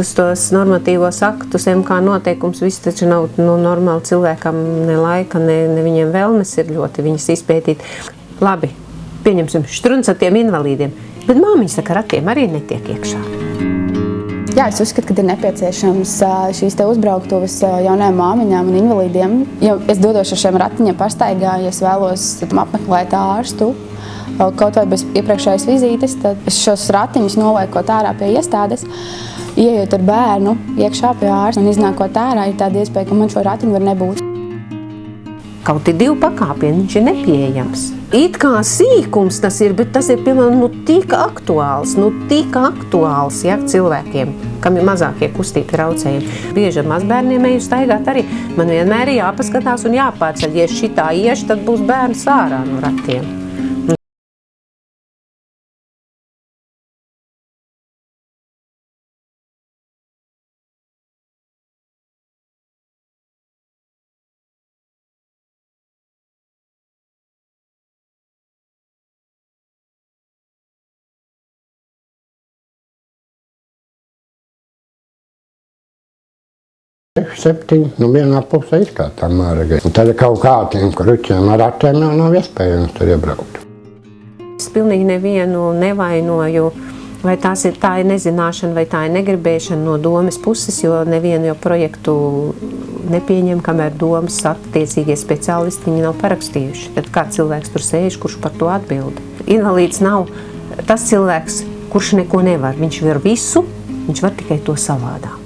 visus tos normatīvos aktus, MK noteikums, viss taču nav normāli cilvēkam, ne laika, ne viņiem vēlmes ir ļoti viņas izpētīt. Labi, pieņemsim štruns ar tiem invalīdiem, bet māmiņas ar ratiem arī netiek iekšā. Jā, es uzskatu, ka ir nepieciešams šīs te uzbrauktuves jaunajām māmiņām un invalīdiem. Ja es dodos ar šiem ratiņiem pastaigā, ja es vēlos apmeklēt ārstu, kaut vai bez iepriekšējas vizītes, tad es šos ratiņus noliekot ārā pie iestādes, ieejot ar bērnu iekšā pie ārsta un iznākot ārā, ir tāda iespēja, ka man šo ratiņu var nebūt. Kaut ir 2 pakāpieni, viņš ir nepieejams. It kā sīkums tas ir, bet tas ir piemēram tik aktuāls, ja, cilvēkiem, kam ir mazākie kustību traucējumi. Bieži ar mazbērniem eju staigāt arī. Man vienmēr ir jāpaskatās un jāpārceļ. Ja šitā iešu, tad būs bērns ārā no ratiem. Septiņi, vienā pusē ir kā tā Māragai. Un tad kaut kādiem kruķiem ar ratiem jau nav iespējams tur iebraukt. Es pilnīgi nevienu nevainoju, vai tā ir nezināšana, vai tā ir negribēšana no domes puses, jo nevienu jau projektu nepieņem, kamēr domas attiecīgie speciālisti viņi nav parakstījuši. Tad kā cilvēks tur sēž, kurš par to atbild? Invalīds nav tas cilvēks, kurš neko nevar. Viņš var visu, viņš var tikai to savādāk.